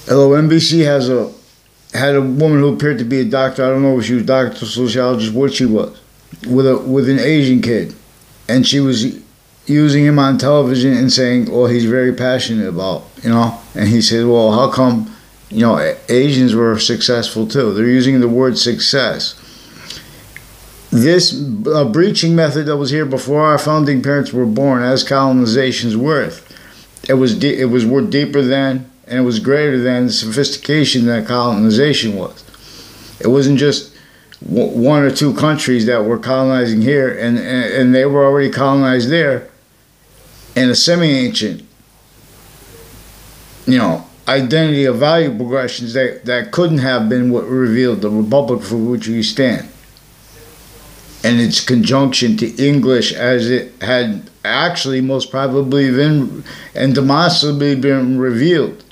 Hello, NBC had a woman who appeared to be a doctor. I don't know if she was a doctor, sociologist, what she was, with an Asian kid, and she was using him on television and saying, "Oh, he's very passionate about, you know." And he said, "Well, how come, you know, Asians were successful too?" They're using the word success. This breaching method that was here before our founding parents were born, as colonization's worth, it was deeper than, and it was greater than the sophistication that colonization was. It wasn't just one or two countries that were colonizing here, and they were already colonized there in a semi-ancient, you know, identity of value progressions that couldn't have been what revealed the republic for which we stand. And its conjunction to English as it had actually most probably been and demonstrably been revealed.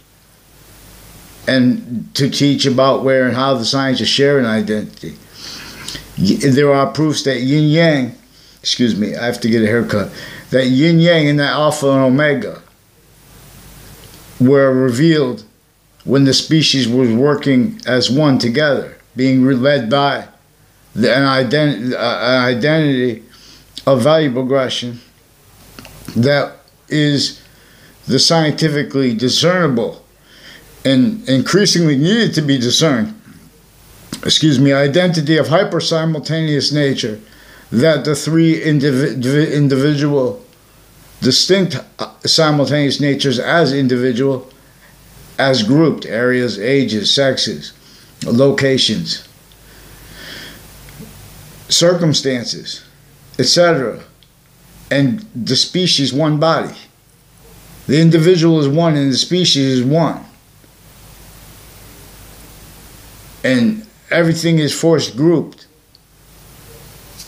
And to teach about where and how the sciences share an identity. There are proofs that yin yang, excuse me, I have to get a haircut, that yin yang and that alpha and omega were revealed when the species was working as one together, being led by an identity of value progression that is the scientifically discernible and increasingly needed to be discerned, identity of hyper-simultaneous nature, that the three individual, distinct simultaneous natures as individual, as grouped, areas, ages, sexes, locations, circumstances, etc., and the species one body. The individual is one and the species is one. And everything is forced grouped.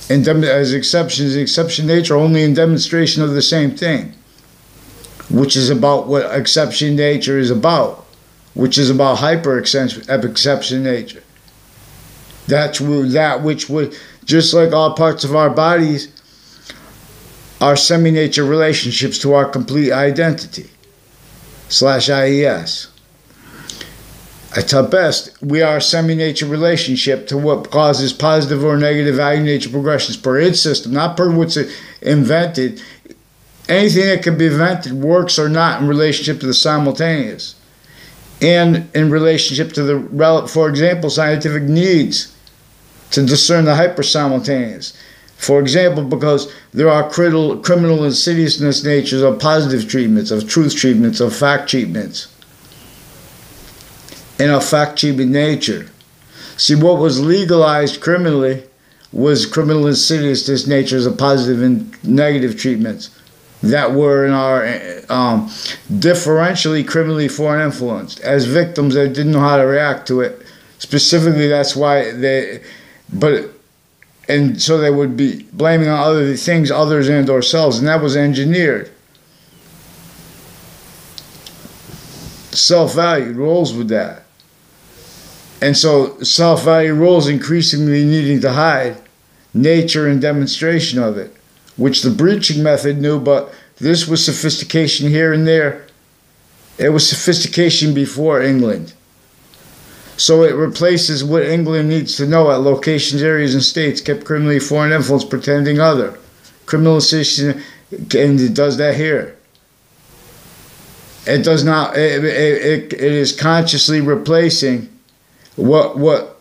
And as exceptions, exception nature nature only in demonstration of the same thing, which is about what exception nature is about, which is about hyper-exception nature. That which would, just like all parts of our bodies, are semi-nature relationships to our complete identity, /IES. At our best, we are a semi-nature relationship to what causes positive or negative value nature progressions per its system, not per what's invented. Anything that can be invented works or not in relationship to the simultaneous, and in relationship to the, for example, scientific needs to discern the hyper-simultaneous. For example, because there are criminal insidiousness natures of positive treatments, of truth treatments, of fact treatments, and of fact treatment nature. See, what was legalized criminally was criminal insidiousness natures of positive and negative treatments that were in our differentially criminally foreign influenced as victims that didn't know how to react to it. Specifically, that's why and so they would be blaming on other things, others and ourselves, and that was engineered. Self-value rolls with that. And so self-value roles increasingly needing to hide nature and demonstration of it, which the breaching method knew, but this was sophistication here and there. It was sophistication before England. So it replaces what England needs to know at locations, areas, and states, kept criminally foreign influence, pretending other. Criminalization, and it does that here. It does not, it is consciously replacing what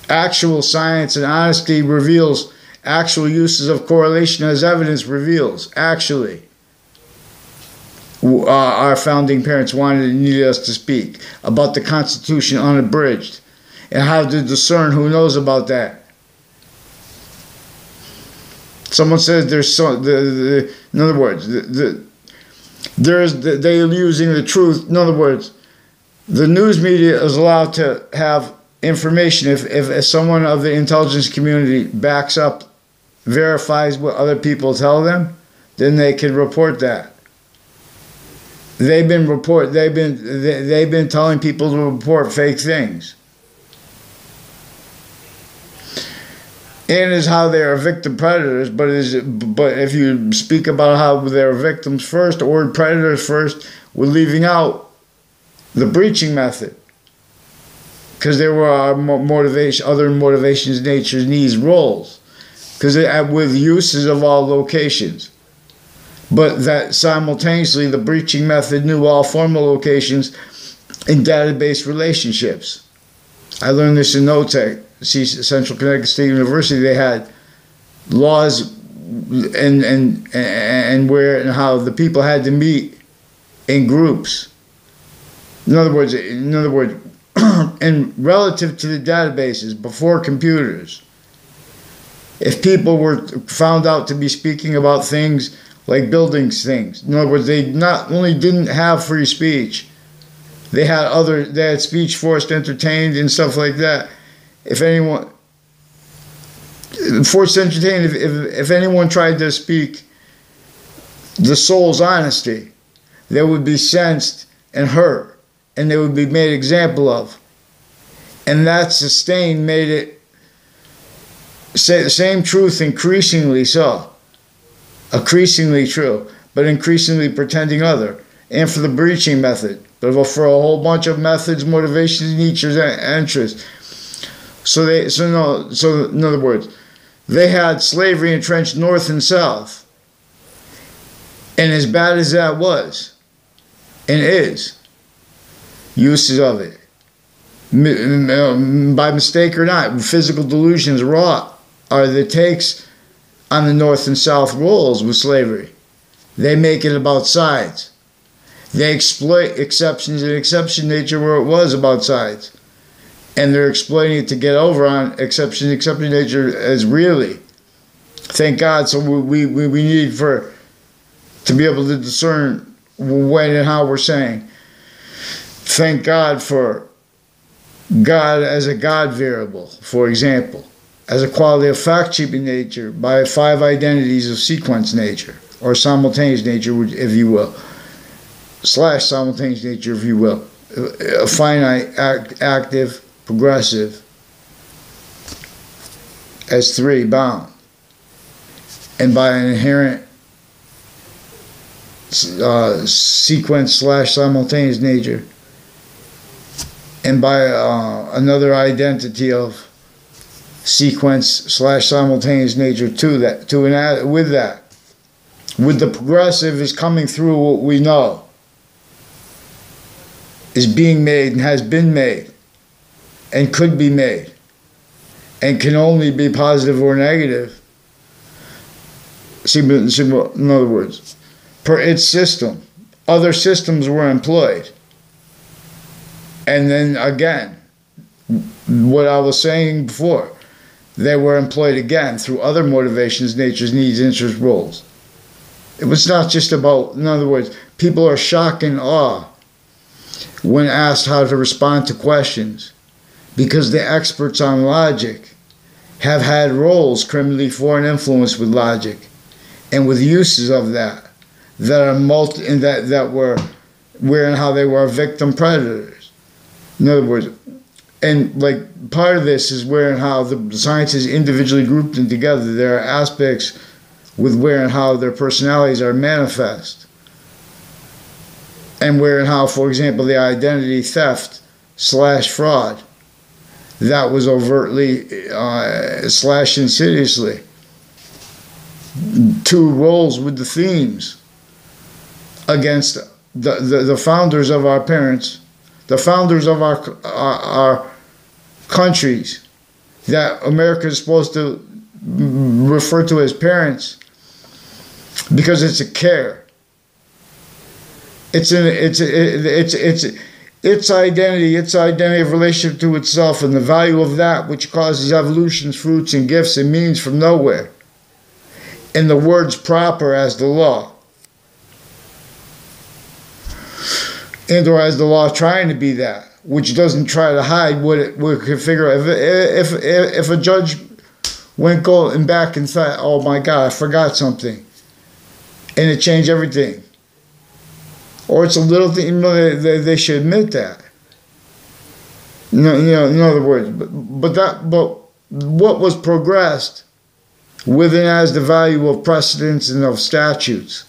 actual science and honesty reveals, actual uses of correlation as evidence reveals, actually. Our founding parents wanted and needed us to speak about the Constitution unabridged and how to discern who knows about that. Someone says there's in other words, they're using the truth. In other words, the news media is allowed to have information if someone of the intelligence community backs up, verifies what other people tell them, then they can report that. They've been telling people to report fake things. And is how they are victim predators, but if you speak about how they're victims first or predators first, we're leaving out the breaching method, because there were other motivations, natures, needs, roles, because with uses of all locations. But that simultaneously, the breaching method knew all formal locations in database relationships. I learned this in NOTEC, Central Connecticut State University. They had laws and where and how the people had to meet in groups. In other words, and relative to the databases before computers, if people were found out to be speaking about things like buildings things, in other words, they not only didn't have free speech, they had speech forced, entertained, and stuff like that. If anyone forced, entertained, if anyone tried to speak the soul's honesty, they would be sensed and hurt, and they would be made example of. And that sustained made it say the same truth increasingly so. Increasingly true, but increasingly pretending other. And for the breaching method, but for a whole bunch of methods, motivations, natures, and interests. So in other words, they had slavery entrenched north and south. And as bad as that was, and is, uses of it, by mistake or not, physical delusions wrought are the takes on the north and south roles with slavery. They make it about sides. They exploit exceptions and exception nature where it was about sides. And they're exploiting it to get over on exception nature as really. Thank God. So we need to be able to discern when and how we're saying. Thank God for God as a God variable, for example, as a quality of fact-keeping nature by 5 identities of sequence nature, or simultaneous nature, if you will, / simultaneous nature, if you will, a finite, active, progressive, as 3, bound, and by an inherent sequence / simultaneous nature, and by another identity of sequence / simultaneous nature with that. With the progressive is coming through what we know is being made and has been made and could be made and can only be positive or negative. In other words, per its system, other systems were employed. And then again, what I was saying before, they were employed again through other motivations, natures, needs, interests, roles. It was not just about, in other words, people are shocked and awe when asked how to respond to questions because the experts on logic have had roles criminally for and influenced with logic and with uses of that that were where and how they were victim predators. In other words, and like part of this is where and how the sciences individually grouped them together. There are aspects with where and how their personalities are manifest. And where and how, for example, the identity theft / fraud, that was overtly / insidiously. 2 roles with the themes against the founders of our parents, the founders of our countries that America is supposed to refer to as parents because it's a care. Its identity of relationship to itself and the value of that which causes evolutions, fruits, and gifts and means from nowhere. In the words proper as the law. And or as the law trying to be that, which doesn't try to hide what it could figure out. If a judge went going back and thought, oh my God, I forgot something, and it changed everything. Or it's a little thing, they should admit that. In other words, but what was progressed within as the value of precedents and of statutes,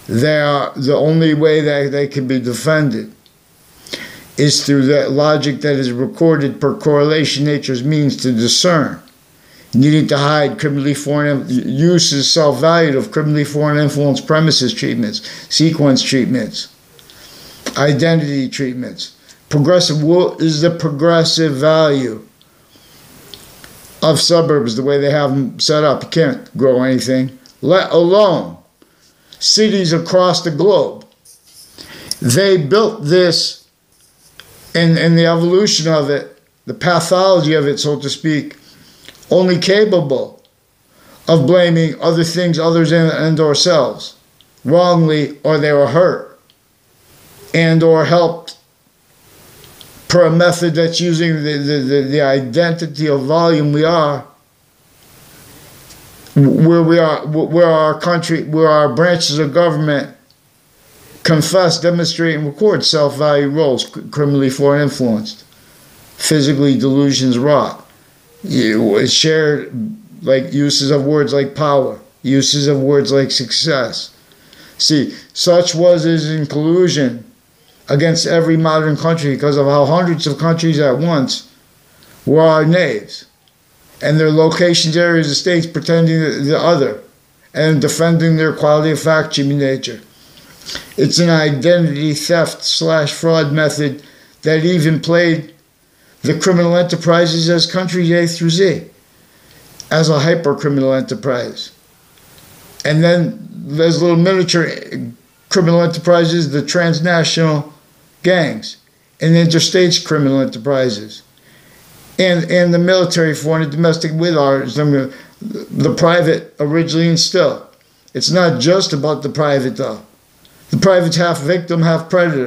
they are the only way that they can be defended is through that logic that is recorded per correlation nature's means to discern. Needing to hide criminally foreign uses self-valued of criminally foreign influence premises treatments, sequence treatments, identity treatments. Progressive is the progressive value of suburbs the way they have them set up. You can't grow anything, let alone cities across the globe. They built this in the evolution of it, the pathology of it, so to speak, only capable of blaming other things, others and ourselves, wrongly, or they were hurt and or helped per a method that's using the identity of volume we are, where our country, where our branches of government confess, demonstrate, and record self-value roles, criminally foreign influenced, physically delusions wrought. Shared, like uses of words like power, uses of words like success. See, such was his inclusion against every modern country because of how hundreds of countries at once were our knaves, and their locations, areas, and states pretending the other, and defending their quality of fact human nature. It's an identity theft / fraud method that even played the criminal enterprises as countries A through Z as a hyper-criminal enterprise. And then there's little miniature criminal enterprises, the transnational gangs, and interstate criminal enterprises, and the military, foreign and domestic with ours, the private originally and still. It's not just about the private though. The private's half victim, half predator.